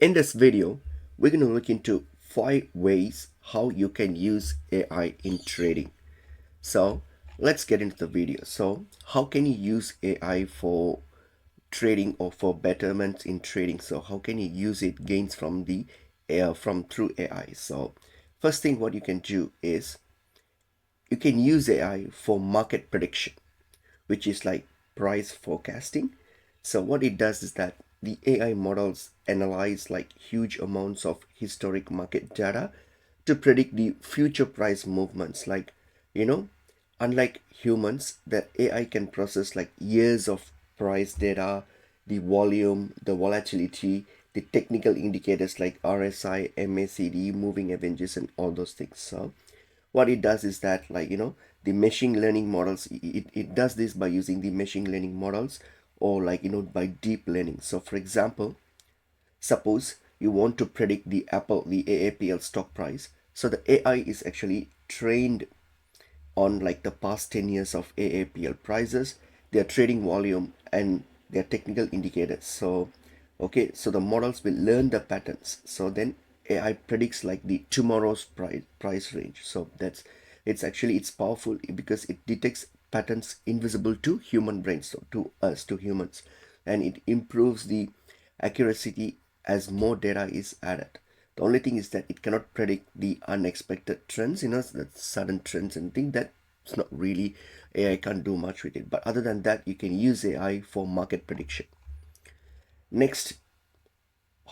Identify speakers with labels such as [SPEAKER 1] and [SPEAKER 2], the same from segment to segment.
[SPEAKER 1] In this video, we're going to look into 5 ways how you can use AI in trading. So let's get into the video. So how can you use AI for trading or for betterment in trading? So how can you use it gains from the from through AI? So first thing what you can do is you can use AI for market prediction, which is like price forecasting. So what it does is that the AI models analyze like huge amounts of historic market data to predict the future price movements. You know, unlike humans, the AI can process like years of price data, the volume, the volatility, the technical indicators like RSI, MACD, moving averages, and all those things. So what it does is that the machine learning models, it does this by using the machine learning models or by deep learning. So for example, suppose you want to predict the AAPL stock price. So the AI is actually trained on like the past 10 years of AAPL prices, their trading volume, and their technical indicators. So okay, so the models will learn the patterns, so then AI predicts like the tomorrow's price range. So it's powerful because it detects patterns invisible to human brains, so to us, to humans, and it improves the accuracy as more data is added. The only thing is that it cannot predict the unexpected trends, the sudden trends and thing that it's not really, AI can't do much with it. But other than that, you can use AI for market prediction. Next,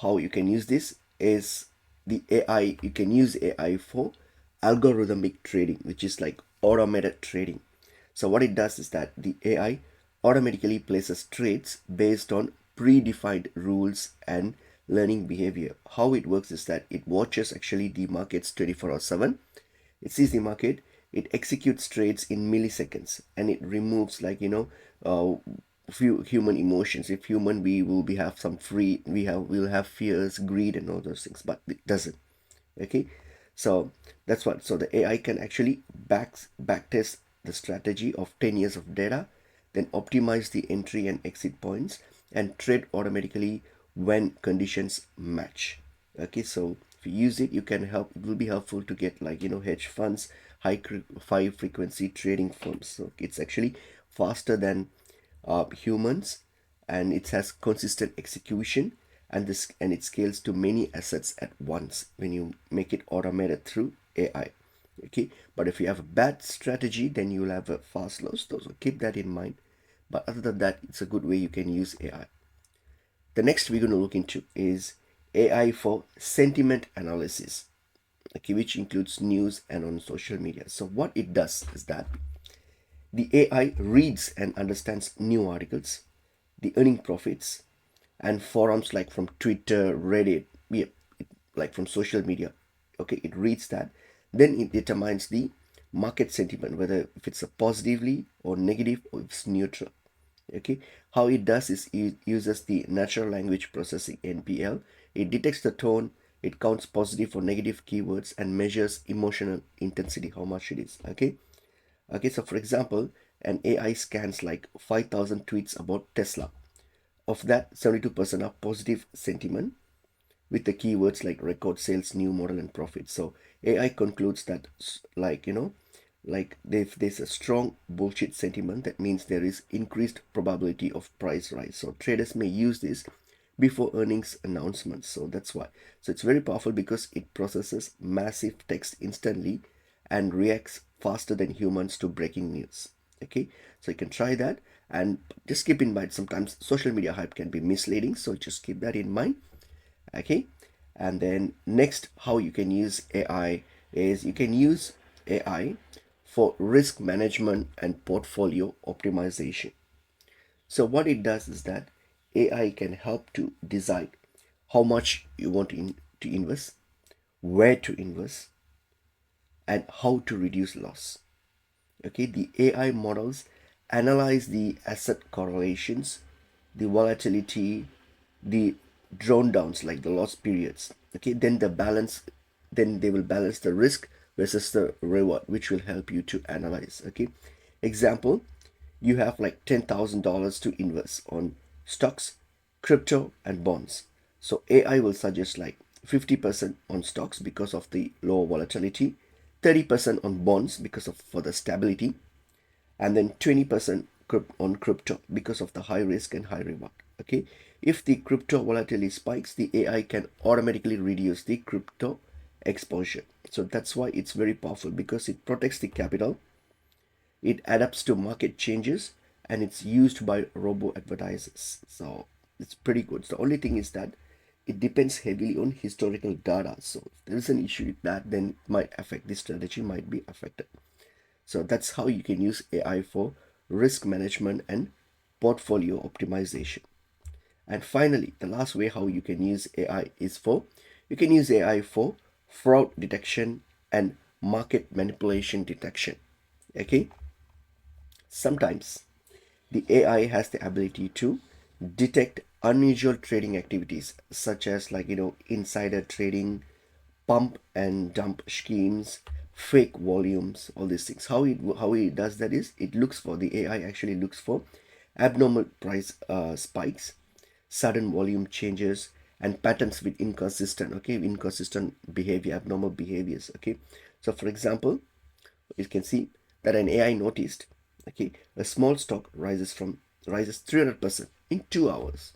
[SPEAKER 1] how you can use this is the AI. You can use AI for algorithmic trading, which is like automated trading. So what it does is that the AI automatically places trades based on predefined rules and learning behavior. How it works is that it watches actually the markets 24/7. It sees the market, it executes trades in milliseconds, and it removes few human emotions. If human, we will be have some free, we'll have fears, greed, and all those things, but it doesn't. Okay, so that's what. So the AI can actually backtest the strategy of 10 years of data, then optimize the entry and exit points, and trade automatically when conditions match. Okay, so if you use it, you can help. It will be helpful to get hedge funds, high frequency trading firms. So it's actually faster than humans, and it has consistent execution, and it scales to many assets at once when you make it automated through AI. Okay, but if you have a bad strategy, then you'll have a fast loss. So keep that in mind. But other than that, it's a good way you can use AI. The next we're going to look into is AI for sentiment analysis, okay, which includes news and on social media. So what it does is that the AI reads and understands new articles, the earning profits, and forums like from Twitter, Reddit, yeah, like from social media. Okay, it reads that. Then it determines the market sentiment, whether if it's a positively or negative or it's neutral. Okay, how it does is it uses the natural language processing, NPL. It detects the tone, it counts positive or negative keywords, and measures emotional intensity, how much it is. Okay, so for example, an AI scans like 5,000 tweets about Tesla. Of that, 72% are positive sentiment with the keywords like record sales, new model, and profit. So AI concludes that, like if there's a strong bullshit sentiment, that means there is increased probability of price rise. So traders may use this before earnings announcements. So that's why. So it's very powerful because it processes massive text instantly and reacts faster than humans to breaking news. Okay, so you can try that, and just keep in mind sometimes social media hype can be misleading, so just keep that in mind. Okay, and then next, how you can use AI is you can use AI for risk management and portfolio optimization. So what it does is that AI can help to decide how much you want to invest, where to invest, and how to reduce loss. Okay, the AI models analyze the asset correlations, the volatility, the drawn downs like the loss periods. Okay, then they will balance the risk versus the reward, which will help you to analyze. Okay, example, you have like $10,000 to invest on stocks, crypto, and bonds. So AI will suggest like 50% on stocks because of the lower volatility, 30% on bonds because of for the stability, and then 20% on crypto because of the high risk and high reward. Okay, if the crypto volatility spikes, the AI can automatically reduce the crypto exposure. So that's why it's very powerful, because it protects the capital, it adapts to market changes, and it's used by robo advertisers. So it's pretty good. The only thing is that it depends heavily on historical data. So if there is an issue with that, then it might affect the strategy, might be affected. So that's how you can use AI for risk management and portfolio optimization. And finally, the last way how you can use AI is for, you can use AI for fraud detection and market manipulation detection. Okay, sometimes the AI has the ability to detect unusual trading activities, such as like insider trading, pump and dump schemes, fake volumes, all these things. How it does that is, it looks for, the AI actually looks for abnormal price spikes, sudden volume changes, and patterns with inconsistent behavior, abnormal behaviors. Okay, so for example, you can see that an AI noticed, okay, a small stock rises 300% in 2 hours.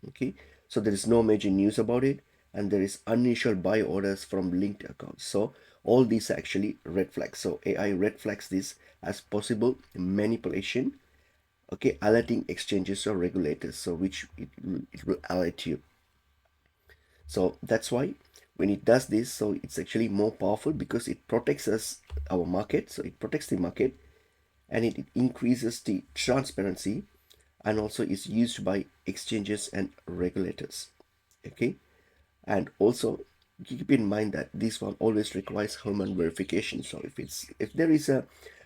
[SPEAKER 1] Okay, so there is no major news about it, and there is unusual buy orders from linked accounts. So all these are actually red flags. So AI red flags this as possible manipulation, okay, alerting exchanges or regulators, so which it will alert you. So that's why when it does this, so it's actually more powerful because it protects us, our market. So it protects the market, and it increases the transparency, and also is used by exchanges and regulators. Okay, and also keep in mind that this one always requires human verification. So if there is a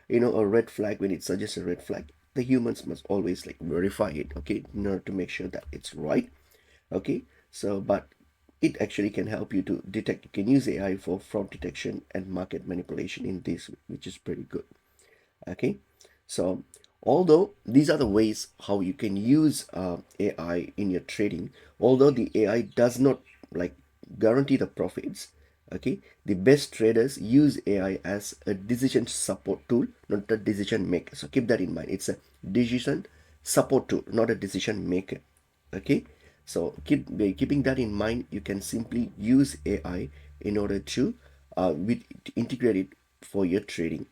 [SPEAKER 1] a red flag, when it suggests a red flag, the humans must always like verify it, okay, in order to make sure that it's right. Okay, so but it actually can help you to detect. You can use AI for fraud detection and market manipulation in this, which is pretty good. Okay, so although these are the ways how you can use AI in your trading, although the AI does not like guarantee the profits, okay, the best traders use AI as a decision support tool, not a decision maker. So keep that in mind, it's a decision support tool, not a decision maker. Okay, so keeping that in mind, you can simply use AI in order to integrate it for your trading.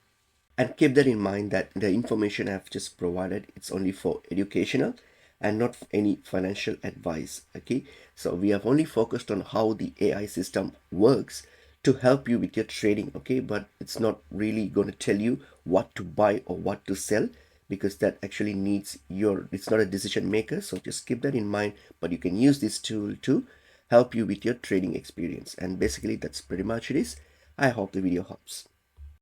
[SPEAKER 1] And keep that in mind that the information I've just provided, it's only for educational and not any financial advice. Okay, so we have only focused on how the AI system works to help you with your trading. Okay, but it's not really going to tell you what to buy or what to sell, because that actually needs your, it's not a decision maker. So just keep that in mind, but you can use this tool to help you with your trading experience. And basically that's pretty much it is. I hope the video helps.